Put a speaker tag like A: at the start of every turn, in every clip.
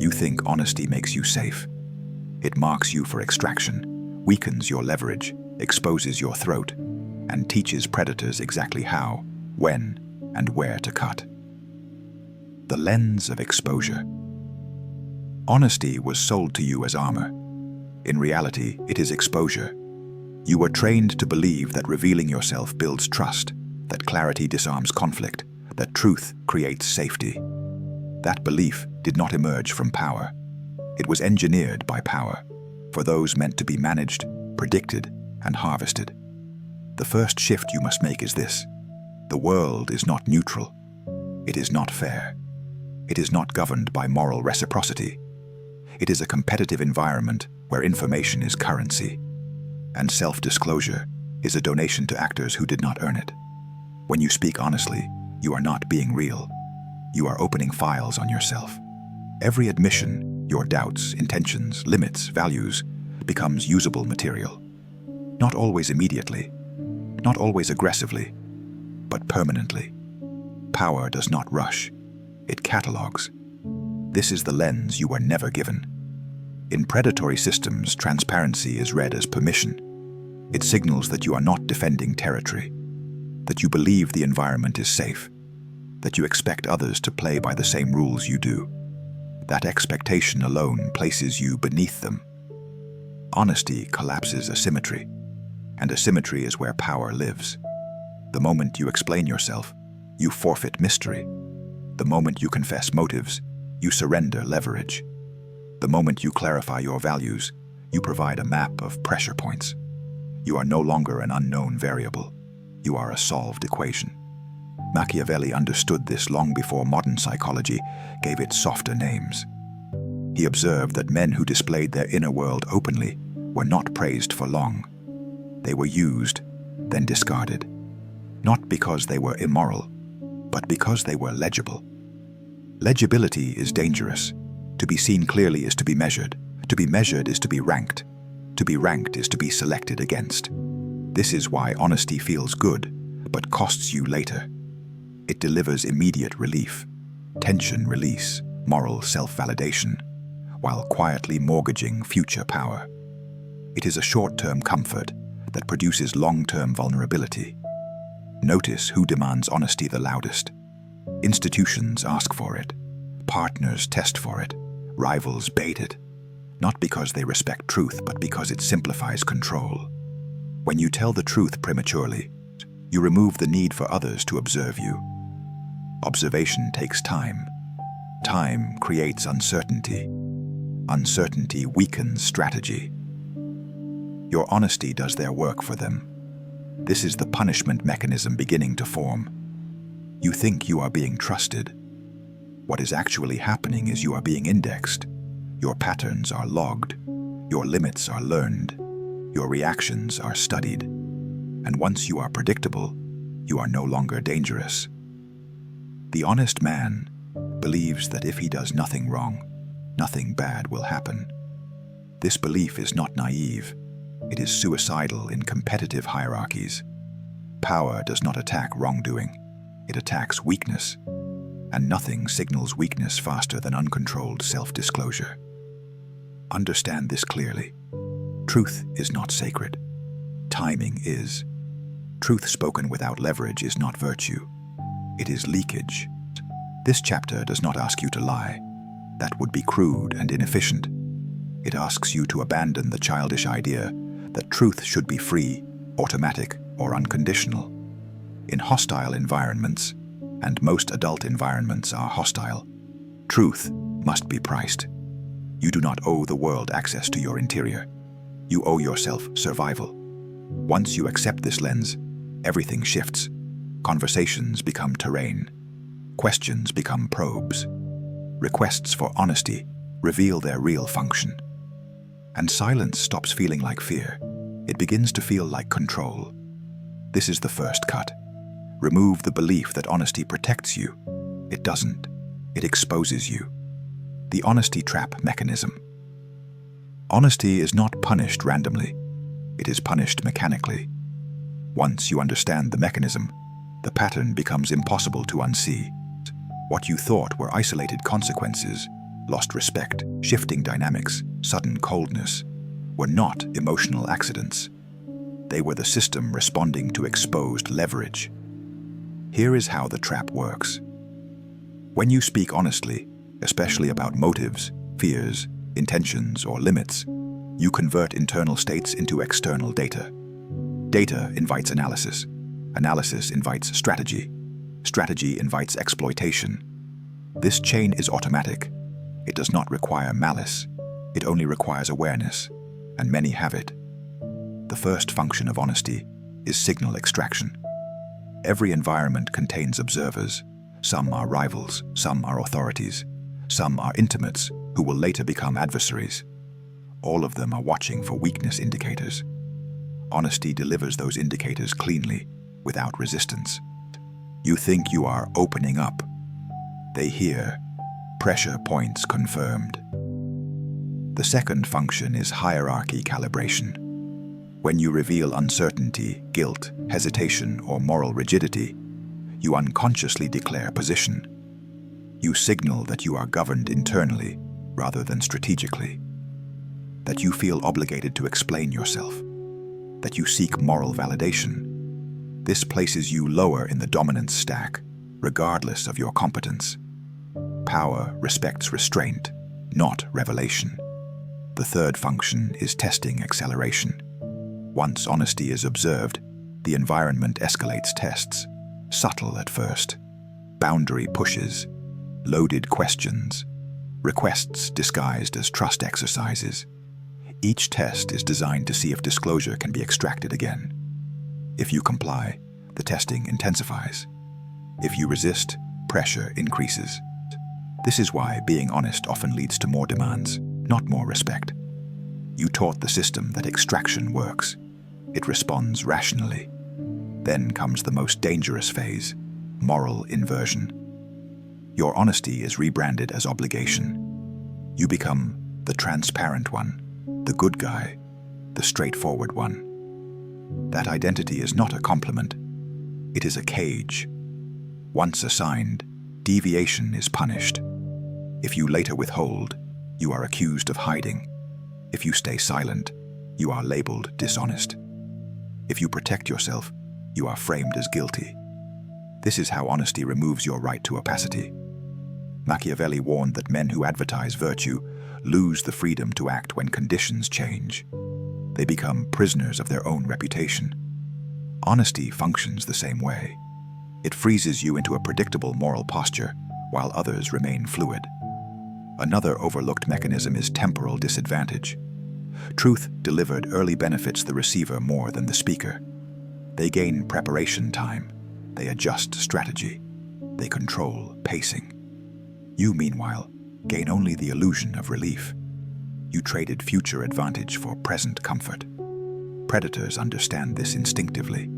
A: You think honesty makes you safe. It marks you for extraction, weakens your leverage, exposes your throat, and teaches predators exactly how, when, and where to cut. The lens of exposure. Honesty was sold to you as armor. In reality, it is exposure. You were trained to believe that revealing yourself builds trust, that clarity disarms conflict, that truth creates safety. That belief did not emerge from power. It was engineered by power, for those meant to be managed, predicted, and harvested. The first shift you must make is this: the world is not neutral. It is not fair. It is not governed by moral reciprocity. It is a competitive environment where information is currency, and self-disclosure is a donation to actors who did not earn it. When you speak honestly, you are not being real. You are opening files on yourself. Every admission, your doubts, intentions, limits, values, becomes usable material. Not always immediately, not always aggressively, but permanently. Power does not rush. It catalogs. This is the lens you were never given. In predatory systems, transparency is read as permission. It signals that you are not defending territory, that you believe the environment is safe, that you expect others to play by the same rules you do. That expectation alone places you beneath them. Honesty collapses asymmetry, and asymmetry is where power lives. The moment you explain yourself, you forfeit mystery. The moment you confess motives, you surrender leverage. The moment you clarify your values, you provide a map of pressure points. You are no longer an unknown variable. You are a solved equation. Machiavelli understood this long before modern psychology gave it softer names. He observed that men who displayed their inner world openly were not praised for long. They were used, then discarded. Not because they were immoral, but because they were legible. Legibility is dangerous. To be seen clearly is to be measured. To be measured is to be ranked. To be ranked is to be selected against. This is why honesty feels good, but costs you later. It delivers immediate relief, tension release, moral self-validation, while quietly mortgaging future power. It is a short-term comfort that produces long-term vulnerability. Notice who demands honesty the loudest. Institutions ask for it. Partners test for it. Rivals bait it. Not because they respect truth, but because it simplifies control. When you tell the truth prematurely, you remove the need for others to observe you. Observation takes time. Time creates uncertainty. Uncertainty weakens strategy. Your honesty does their work for them. This is the punishment mechanism beginning to form. You think you are being trusted. What is actually happening is you are being indexed. Your patterns are logged. Your limits are learned. Your reactions are studied. And once you are predictable, you are no longer dangerous. The honest man believes that if he does nothing wrong, nothing bad will happen. This belief is not naive. It is suicidal in competitive hierarchies. Power does not attack wrongdoing. It attacks weakness. And nothing signals weakness faster than uncontrolled self-disclosure. Understand this clearly. Truth is not sacred. Timing is. Truth spoken without leverage is not virtue. It is leakage. This chapter does not ask you to lie. That would be crude and inefficient. It asks you to abandon the childish idea that truth should be free, automatic, or unconditional. In hostile environments, and most adult environments are hostile, truth must be priced. You do not owe the world access to your interior. You owe yourself survival. Once you accept this lens, everything shifts. Conversations become terrain. Questions become probes. Requests for honesty reveal their real function. And silence stops feeling like fear. It begins to feel like control. This is the first cut. Remove the belief that honesty protects you. It doesn't. It exposes you. The honesty trap mechanism. Honesty is not punished randomly. It is punished mechanically. Once you understand the mechanism, the pattern becomes impossible to unsee. What you thought were isolated consequences lost respect, shifting dynamics, sudden coldness, were not emotional accidents. They were the system responding to exposed leverage. Here is how the trap works. When you speak honestly, especially about motives, fears, intentions, or limits, you convert internal states into external data. Data invites analysis. Analysis invites strategy. Strategy invites exploitation. This chain is automatic. It does not require malice. It only requires awareness, and many have it. The first function of honesty is signal extraction. Every environment contains observers. Some are rivals, some are authorities, some are intimates who will later become adversaries. All of them are watching for weakness indicators. Honesty delivers those indicators cleanly, without resistance. You think you are opening up. They hear, pressure points confirmed. The second function is hierarchy calibration. When you reveal uncertainty, guilt, hesitation, or moral rigidity, you unconsciously declare position. You signal that you are governed internally rather than strategically, that you feel obligated to explain yourself, that you seek moral validation. This places you lower in the dominance stack, regardless of your competence. Power respects restraint, not revelation. The third function is testing acceleration. Once honesty is observed, the environment escalates tests, subtle at first, boundary pushes, loaded questions, requests disguised as trust exercises. Each test is designed to see if disclosure can be extracted again. If you comply, the testing intensifies. If you resist, pressure increases. This is why being honest often leads to more demands, not more respect. You taught the system that extraction works. It responds rationally. Then comes the most dangerous phase, moral inversion. Your honesty is rebranded as obligation. You become the transparent one, the good guy, the straightforward one. That identity is not a compliment. It is a cage. Once assigned, deviation is punished. If you later withhold, you are accused of hiding. If you stay silent, you are labeled dishonest. If you protect yourself, you are framed as guilty. This is how honesty removes your right to opacity. Machiavelli warned that men who advertise virtue lose the freedom to act when conditions change. They become prisoners of their own reputation. Honesty functions the same way. It freezes you into a predictable moral posture, while others remain fluid. Another overlooked mechanism is temporal disadvantage. Truth delivered early benefits the receiver more than the speaker. They gain preparation time. They adjust strategy. They control pacing. You, meanwhile, gain only the illusion of relief. You traded future advantage for present comfort. Predators understand this instinctively.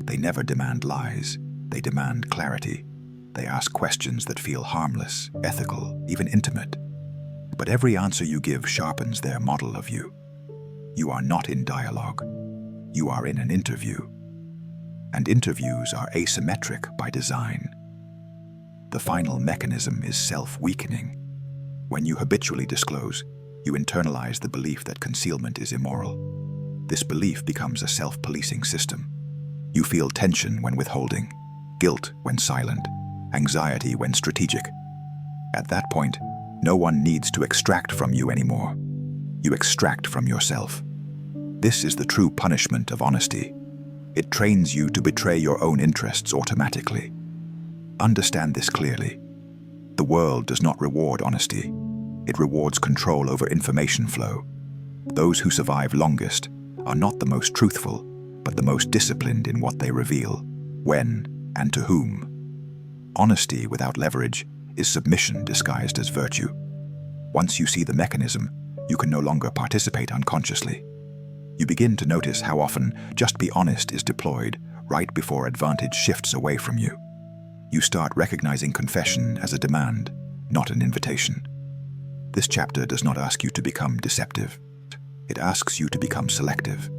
A: They never demand lies. They demand clarity. They ask questions that feel harmless, ethical, even intimate. But every answer you give sharpens their model of you. You are not in dialogue. You are in an interview. And interviews are asymmetric by design. The final mechanism is self-weakening. When you habitually disclose, you internalize the belief that concealment is immoral. This belief becomes a self-policing system. You feel tension when withholding, guilt when silent, anxiety when strategic. At that point, no one needs to extract from you anymore. You extract from yourself. This is the true punishment of honesty. It trains you to betray your own interests automatically. Understand this clearly. The world does not reward honesty. It rewards control over information flow. Those who survive longest are not the most truthful, but the most disciplined in what they reveal, when, and to whom. Honesty without leverage is submission disguised as virtue. Once you see the mechanism, you can no longer participate unconsciously. You begin to notice how often just be honest is deployed right before advantage shifts away from you. You start recognizing confession as a demand, not an invitation. This chapter does not ask you to become deceptive. It asks you to become selective.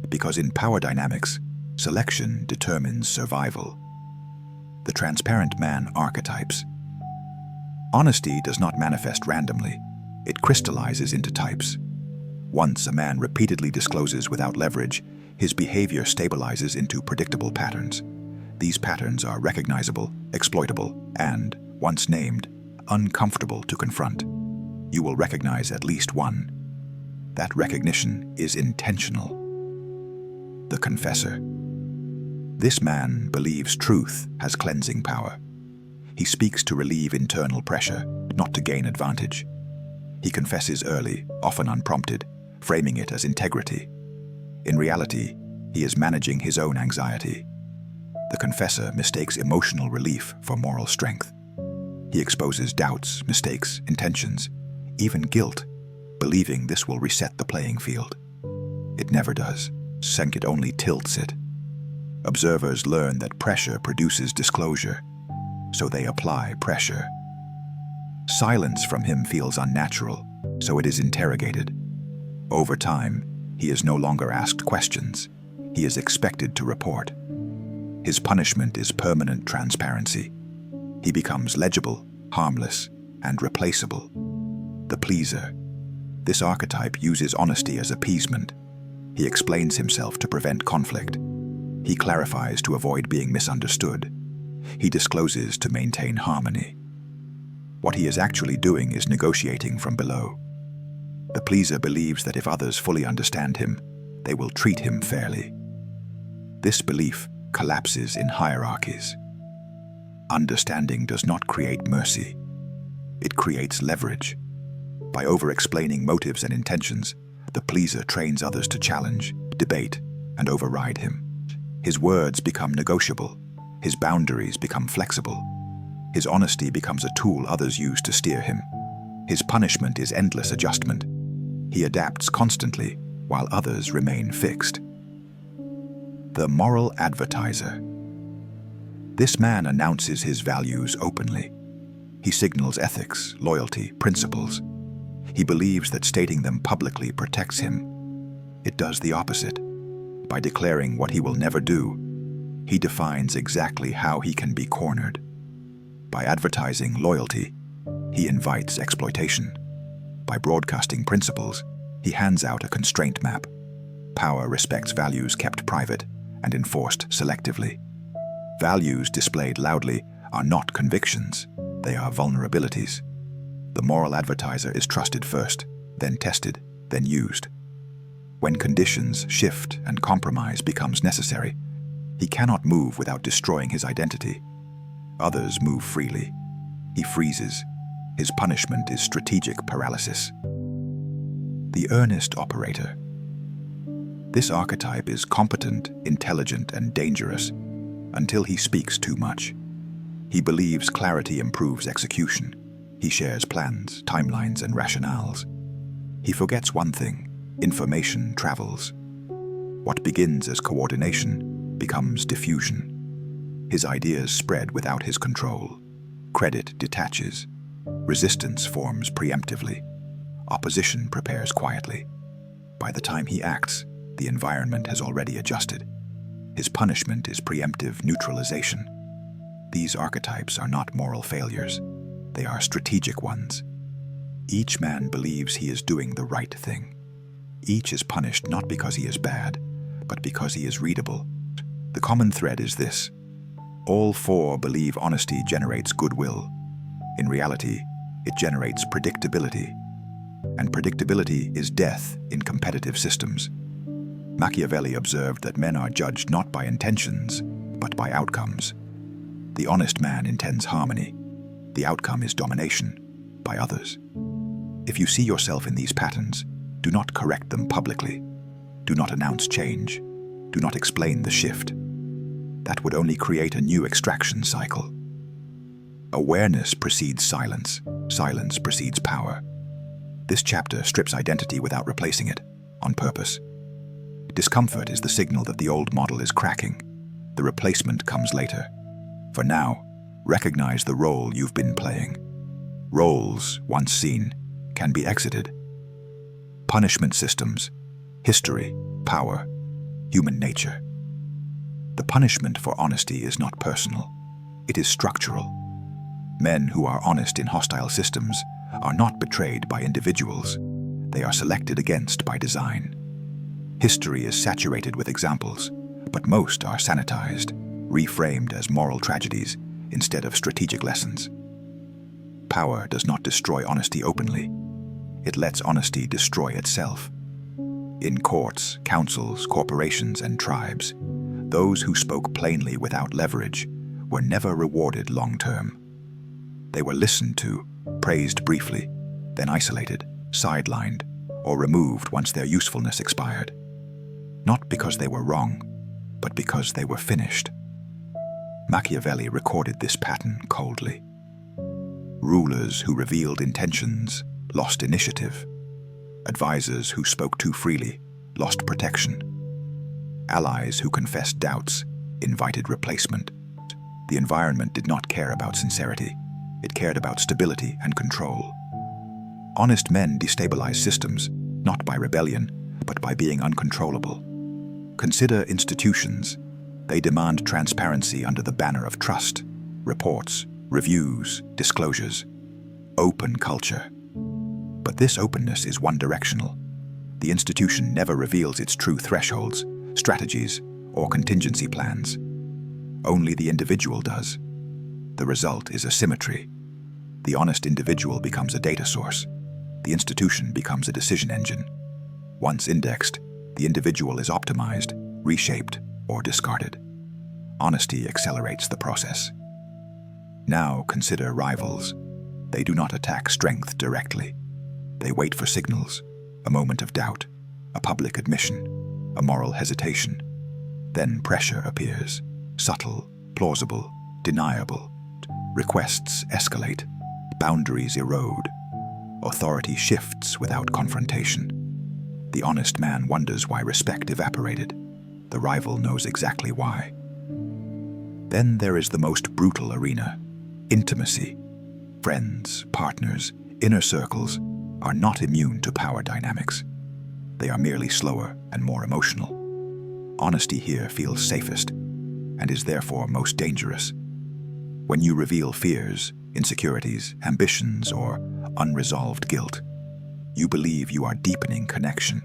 A: Because in power dynamics, selection determines survival. The transparent man archetypes. Honesty does not manifest randomly. It crystallizes into types. Once a man repeatedly discloses without leverage, his behavior stabilizes into predictable patterns. These patterns are recognizable, exploitable, and, once named, uncomfortable to confront. You will recognize at least one. That recognition is intentional. The confessor. This man believes truth has cleansing power. He speaks to relieve internal pressure, not to gain advantage. He confesses early, often unprompted, framing it as integrity. In reality, he is managing his own anxiety. The confessor mistakes emotional relief for moral strength. He exposes doubts, mistakes, intentions, even guilt, believing this will reset the playing field. It never does. It only tilts it. Observers learn that pressure produces disclosure, so they apply pressure. Silence from him feels unnatural, so it is interrogated. Over time, he is no longer asked questions. He is expected to report. His punishment is permanent transparency. He becomes legible, harmless, and replaceable. The pleaser. This archetype uses honesty as appeasement. He explains himself to prevent conflict. He clarifies to avoid being misunderstood. He discloses to maintain harmony. What he is actually doing is negotiating from below. The pleaser believes that if others fully understand him, they will treat him fairly. This belief collapses in hierarchies. Understanding does not create mercy. It creates leverage. By over-explaining motives and intentions, the pleaser trains others to challenge, debate, and override him. His words become negotiable. His boundaries become flexible. His honesty becomes a tool others use to steer him. His punishment is endless adjustment. He adapts constantly, while others remain fixed. The moral advertiser. This man announces his values openly. He signals ethics, loyalty, principles. He believes that stating them publicly protects him. It does the opposite. By declaring what he will never do, he defines exactly how he can be cornered. By advertising loyalty, he invites exploitation. By broadcasting principles, he hands out a constraint map. Power respects values kept private and enforced selectively. Values displayed loudly are not convictions, they are vulnerabilities. The moral advertiser is trusted first, then tested, then used. When conditions shift and compromise becomes necessary, he cannot move without destroying his identity. Others move freely. He freezes. His punishment is strategic paralysis. The earnest operator. This archetype is competent, intelligent, and dangerous until he speaks too much. He believes clarity improves execution. He shares plans, timelines, and rationales. He forgets one thing: information travels. What begins as coordination becomes diffusion. His ideas spread without his control. Credit detaches. Resistance forms preemptively. Opposition prepares quietly. By the time he acts, the environment has already adjusted. His punishment is preemptive neutralization. These archetypes are not moral failures. They are strategic ones. Each man believes he is doing the right thing. Each is punished not because he is bad, but because he is readable. The common thread is this: all four believe honesty generates goodwill. In reality, it generates predictability. And predictability is death in competitive systems. Machiavelli observed that men are judged not by intentions, but by outcomes. The honest man intends harmony. The outcome is domination by others. If you see yourself in these patterns, do not correct them publicly. Do not announce change. Do not explain the shift. That would only create a new extraction cycle. Awareness precedes silence. Silence precedes power. This chapter strips identity without replacing it, on purpose. Discomfort is the signal that the old model is cracking. The replacement comes later. For now, recognize the role you've been playing. Roles, once seen, can be exited. Punishment systems, history, power, human nature. The punishment for honesty is not personal. It is structural. Men who are honest in hostile systems are not betrayed by individuals. They are selected against by design. History is saturated with examples, but most are sanitized, reframed as moral tragedies instead of strategic lessons. Power does not destroy honesty openly. It lets honesty destroy itself. In courts, councils, corporations, and tribes, those who spoke plainly without leverage were never rewarded long-term. They were listened to, praised briefly, then isolated, sidelined, or removed once their usefulness expired. Not because they were wrong, but because they were finished. Machiavelli recorded this pattern coldly. Rulers who revealed intentions lost initiative. Advisors who spoke too freely lost protection. Allies who confessed doubts invited replacement. The environment did not care about sincerity. It cared about stability and control. Honest men destabilize systems, not by rebellion, but by being uncontrollable. Consider institutions. They demand transparency under the banner of trust, reports, reviews, disclosures, open culture. But this openness is one-directional. The institution never reveals its true thresholds, strategies, or contingency plans. Only the individual does. The result is asymmetry. The honest individual becomes a data source. The institution becomes a decision engine. Once indexed, the individual is optimized, reshaped, or discarded. Honesty accelerates the process. Now consider rivals. They do not attack strength directly. They wait for signals, a moment of doubt, a public admission, a moral hesitation. Then pressure appears, subtle, plausible, deniable. Requests escalate, boundaries erode. Authority shifts without confrontation. The honest man wonders why respect evaporated. The rival knows exactly why. Then there is the most brutal arena, intimacy. Friends, partners, inner circles are not immune to power dynamics. They are merely slower and more emotional. Honesty here feels safest and is therefore most dangerous. When you reveal fears, insecurities, ambitions, or unresolved guilt, you believe you are deepening connection.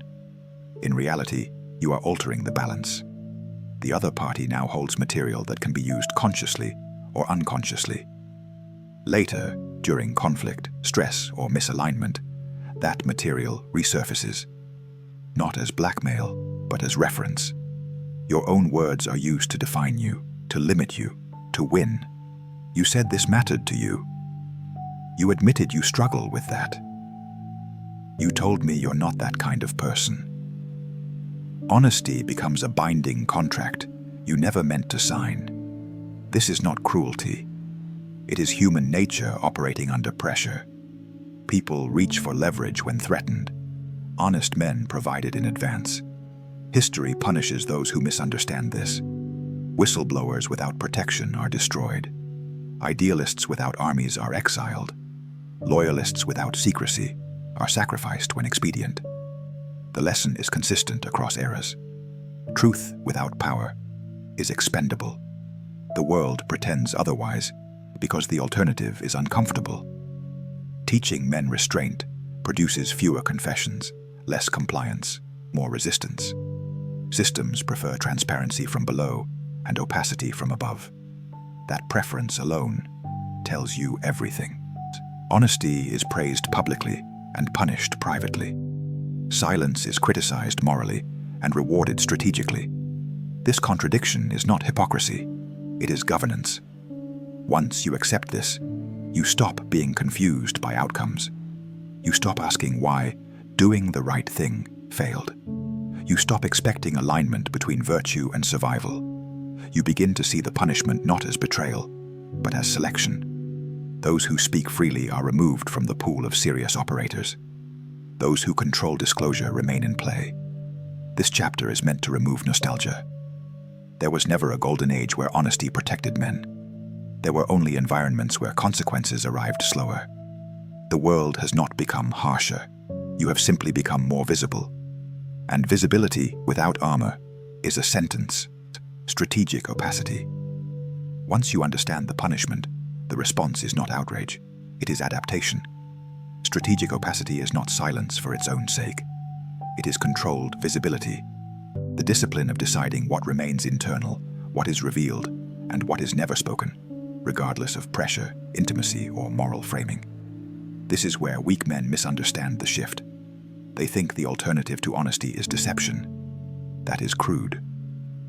A: In reality, you are altering the balance. The other party now holds material that can be used consciously or unconsciously. Later, during conflict, stress, or misalignment, that material resurfaces, not as blackmail, but as reference. Your own words are used to define you, to limit you, to win. You said this mattered to you. You admitted you struggle with that. You told me you're not that kind of person. Honesty becomes a binding contract you never meant to sign. This is not cruelty. It is human nature operating under pressure. People reach for leverage when threatened. Honest men provide it in advance. History punishes those who misunderstand this. Whistleblowers without protection are destroyed. Idealists without armies are exiled. Loyalists without secrecy are sacrificed when expedient. The lesson is consistent across eras. Truth without power is expendable. The world pretends otherwise because the alternative is uncomfortable. Teaching men restraint produces fewer confessions, less compliance, more resistance. Systems prefer transparency from below and opacity from above. That preference alone tells you everything. Honesty is praised publicly and punished privately. Silence is criticized morally and rewarded strategically. This contradiction is not hypocrisy, it is governance. Once you accept this, you stop being confused by outcomes. You stop asking why doing the right thing failed. You stop expecting alignment between virtue and survival. You begin to see the punishment not as betrayal, but as selection. Those who speak freely are removed from the pool of serious operators. Those who control disclosure remain in play. This chapter is meant to remove nostalgia. There was never a golden age where honesty protected men. There were only environments where consequences arrived slower. The world has not become harsher. You have simply become more visible. And visibility without armor is a sentence, strategic opacity. Once you understand the punishment, The response is not outrage, it is adaptation. Strategic opacity is not silence for its own sake. It is controlled visibility, the discipline of deciding what remains internal, what is revealed, and what is never spoken, regardless of pressure, intimacy, or moral framing. This is where weak men misunderstand the shift. They think the alternative to honesty is deception. That is crude.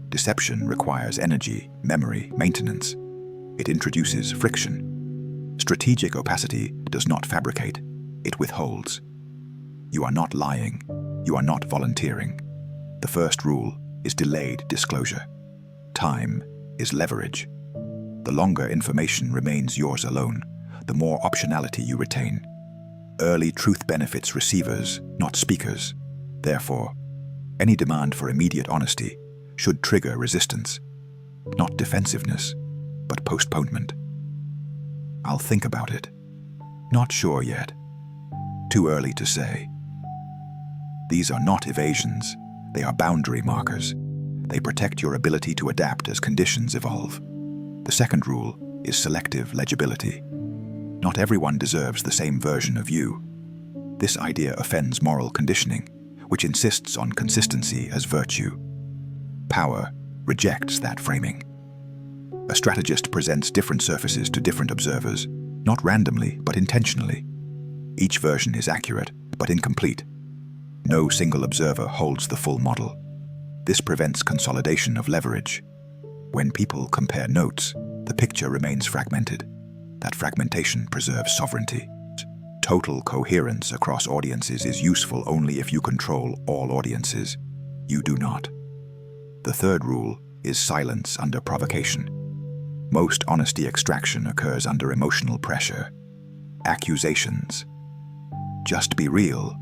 A: Deception requires energy, memory, maintenance. It introduces friction. Strategic opacity does not fabricate, it withholds. You are not lying, you are not volunteering. The first rule is delayed disclosure. Time is leverage. The longer information remains yours alone, the more optionality you retain. Early truth benefits receivers, not speakers. Therefore, any demand for immediate honesty should trigger resistance, not defensiveness, but postponement. I'll think about it. Not sure yet. Too early to say. These are not evasions, they are boundary markers. They protect your ability to adapt as conditions evolve. The second rule is selective legibility. Not everyone deserves the same version of you. This idea offends moral conditioning, which insists on consistency as virtue. Power rejects that framing. A strategist presents different surfaces to different observers, not randomly, but intentionally. Each version is accurate, but incomplete. No single observer holds the full model. This prevents consolidation of leverage. When people compare notes, the picture remains fragmented. That fragmentation preserves sovereignty. Total coherence across audiences is useful only if you control all audiences. You do not. The third rule is silence under provocation. Most honesty extraction occurs under emotional pressure. Accusations. Just be real.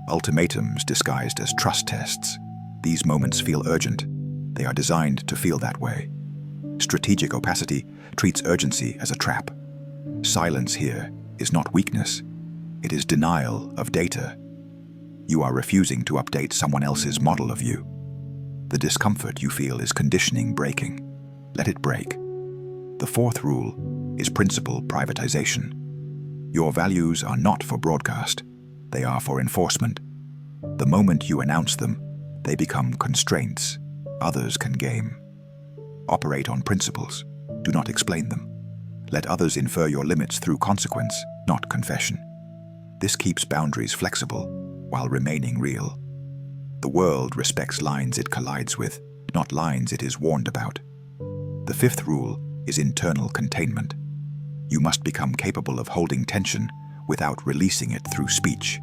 A: Ultimatums disguised as trust tests. These moments feel urgent. They are designed to feel that way. Strategic opacity treats urgency as a trap. Silence here is not weakness. It is denial of data. You are refusing to update someone else's model of you. The discomfort you feel is conditioning breaking. Let it break. The fourth rule is principle privatization. Your values are not for broadcast. They are for enforcement. The moment you announce them, they become constraints others can game. Operate on principles. Do not explain them. Let others infer your limits through consequence, not confession. This keeps boundaries flexible while remaining real. The world respects lines it collides with, not lines it is warned about. The fifth rule is internal containment. You must become capable of holding tension without releasing it through speech.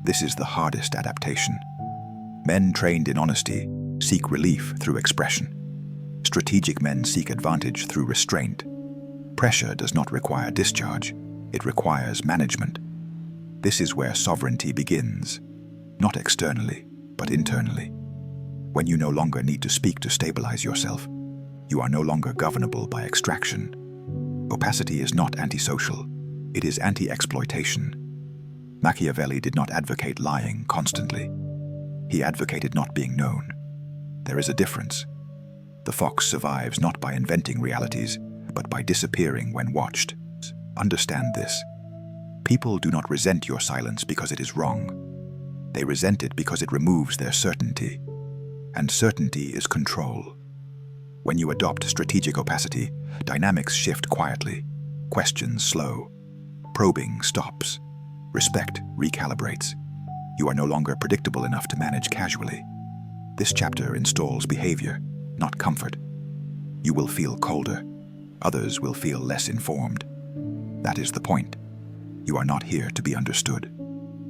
A: This is the hardest adaptation. Men trained in honesty seek relief through expression. Strategic men seek advantage through restraint. Pressure does not require discharge, it requires management. This is where sovereignty begins, not externally, but internally. When you no longer need to speak to stabilize yourself, you are no longer governable by extraction. Opacity is not antisocial, it is anti-exploitation. Machiavelli did not advocate lying constantly. He advocated not being known. There is a difference. The fox survives not by inventing realities, but by disappearing when watched. Understand this. People do not resent your silence because it is wrong. They resent it because it removes their certainty. And certainty is control. When you adopt strategic opacity, dynamics shift quietly. Questions slow. Probing stops. Respect recalibrates. You are no longer predictable enough to manage casually. This chapter installs behavior, not comfort. You will feel colder. Others will feel less informed. That is the point. You are not here to be understood.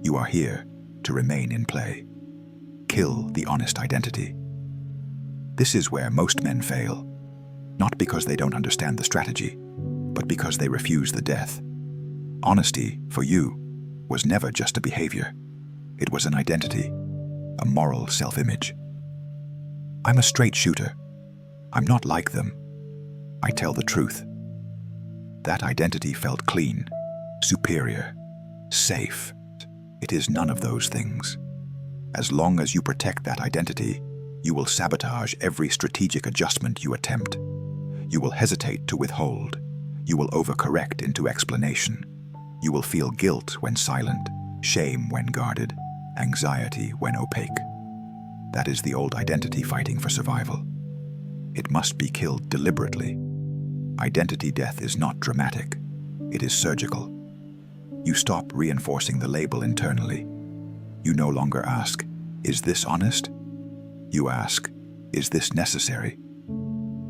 A: You are here to remain in play. Kill the honest identity. This is where most men fail, not because they don't understand the strategy, but because they refuse the death. Honesty, for you, was never just a behavior. It was an identity, a moral self-image. I'm a straight shooter. I'm not like them. I tell the truth. That identity felt clean, superior, safe. It is none of those things. As long as you protect that identity, you will sabotage every strategic adjustment you attempt. You will hesitate to withhold. You will overcorrect into explanation. You will feel guilt when silent, shame when guarded, anxiety when opaque. That is the old identity fighting for survival. It must be killed deliberately. Identity death is not dramatic. It is surgical. You stop reinforcing the label internally. You no longer ask, "Is this honest?" You ask, "Is this necessary?"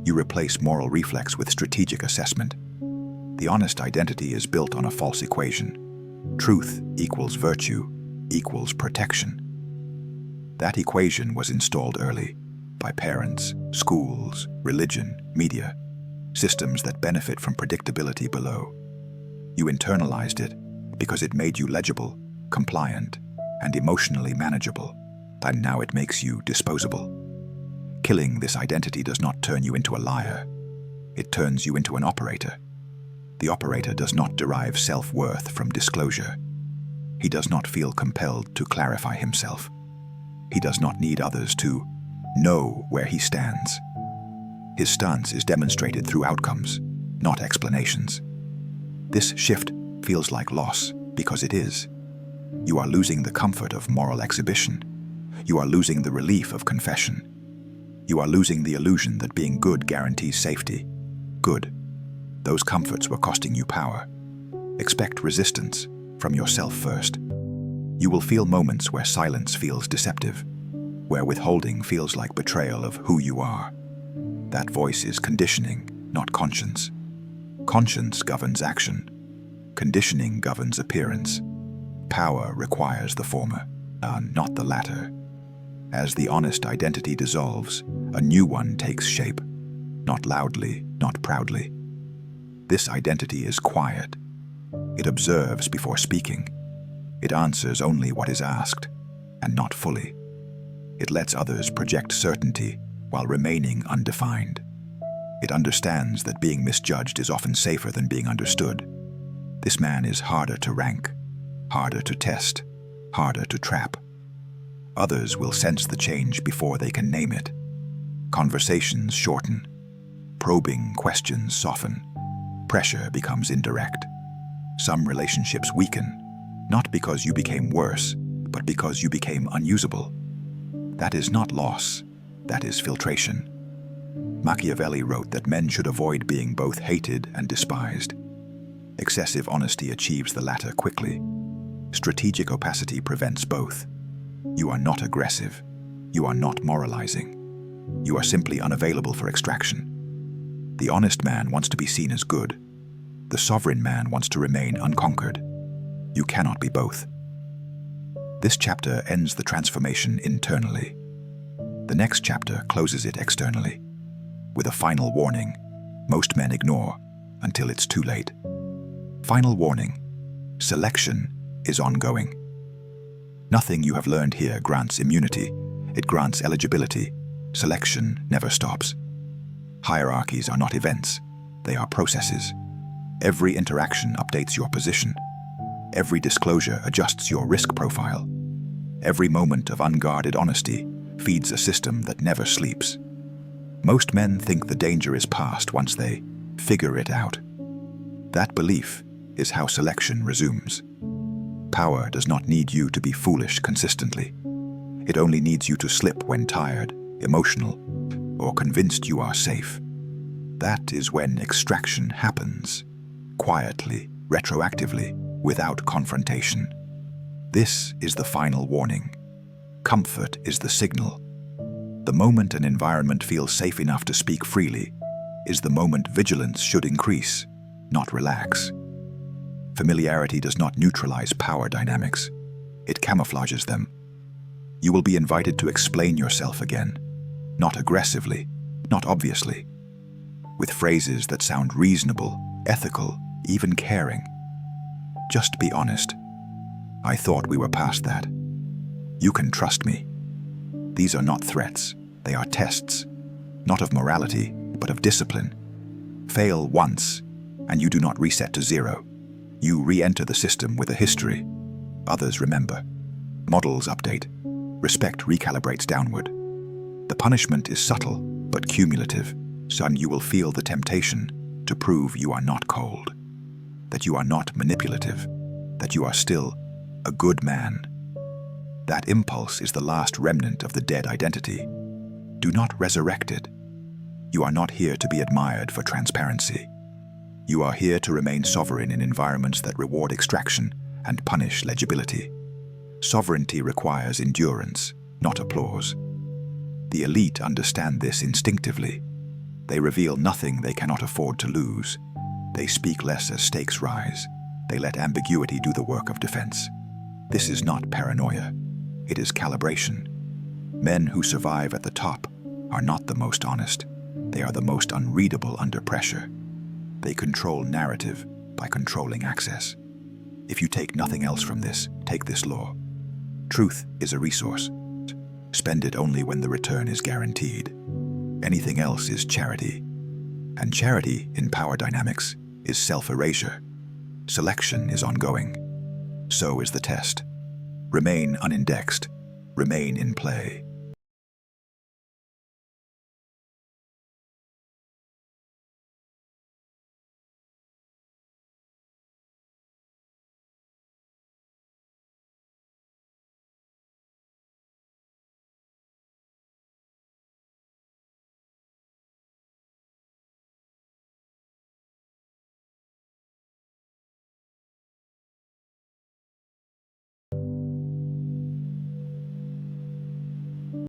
A: You replace moral reflex with strategic assessment. The honest identity is built on a false equation. Truth equals virtue equals protection. That equation was installed early by parents, schools, religion, media, systems that benefit from predictability below. You internalized it because it made you legible, compliant, and emotionally manageable, and now it makes you disposable. Killing this identity does not turn you into a liar. It turns you into an operator. The operator does not derive self-worth from disclosure. He does not feel compelled to clarify himself. He does not need others to know where he stands. His stance is demonstrated through outcomes, not explanations. This shift feels like loss because it is. You are losing the comfort of moral exhibition. You are losing the relief of confession. You are losing the illusion that being good guarantees safety. Good. Those comforts were costing you power. Expect resistance from yourself first. You will feel moments where silence feels deceptive, where withholding feels like betrayal of who you are. That voice is conditioning, not conscience. Conscience governs action. Conditioning governs appearance. Power requires the former, not the latter. As the honest identity dissolves, a new one takes shape, not loudly, not proudly. This identity is quiet. It observes before speaking. It answers only what is asked, and not fully. It lets others project certainty while remaining undefined. It understands that being misjudged is often safer than being understood. This man is harder to rank, harder to test, harder to trap. Others will sense the change before they can name it. Conversations shorten. Probing questions soften. Pressure becomes indirect. Some relationships weaken, not because you became worse, but because you became unusable. That is not loss, that is filtration. Machiavelli wrote that men should avoid being both hated and despised. Excessive honesty achieves the latter quickly. Strategic opacity prevents both. You are not aggressive. You are not moralizing. You are simply unavailable for extraction. The honest man wants to be seen as good. The sovereign man wants to remain unconquered. You cannot be both. This chapter ends the transformation internally. The next chapter closes it externally, with a final warning most men ignore until it's too late. Final warning: selection is ongoing. Nothing you have learned here grants immunity. It grants eligibility. Selection never stops. Hierarchies are not events. They are processes. Every interaction updates your position. Every disclosure adjusts your risk profile. Every moment of unguarded honesty feeds a system that never sleeps. Most men think the danger is past once they figure it out. That belief is how selection resumes. Power does not need you to be foolish consistently. It only needs you to slip when tired, emotional, or convinced you are safe. That is when extraction happens, quietly, retroactively, without confrontation. This is the final warning. Comfort is the signal. The moment an environment feels safe enough to speak freely is the moment vigilance should increase, not relax. Familiarity does not neutralize power dynamics. It camouflages them. You will be invited to explain yourself again, not aggressively, not obviously, with phrases that sound reasonable, ethical, even caring. Just be honest. I thought we were past that. You can trust me. These are not threats. They are tests, not of morality, but of discipline. Fail once, and you do not reset to zero. You re-enter the system with a history. Others remember. Models update. Respect recalibrates downward. The punishment is subtle, but cumulative. Son, you will feel the temptation, to prove you are not cold, that you are not manipulative, that you are still a good man. That impulse is the last remnant of the dead identity. Do not resurrect it. You are not here to be admired for transparency. You are here to remain sovereign in environments that reward extraction and punish legibility. Sovereignty requires endurance, not applause. The elite understand this instinctively. They reveal nothing they cannot afford to lose. They speak less as stakes rise. They let ambiguity do the work of defense. This is not paranoia. It is calibration. Men who survive at the top are not the most honest. They are the most unreadable under pressure. They control narrative by controlling access. If you take nothing else from this, take this law. Truth is a resource. Spend it only when the return is guaranteed. Anything else is charity. And charity in power dynamics is self-erasure. Selection is ongoing. So is the test. Remain unindexed. Remain in play.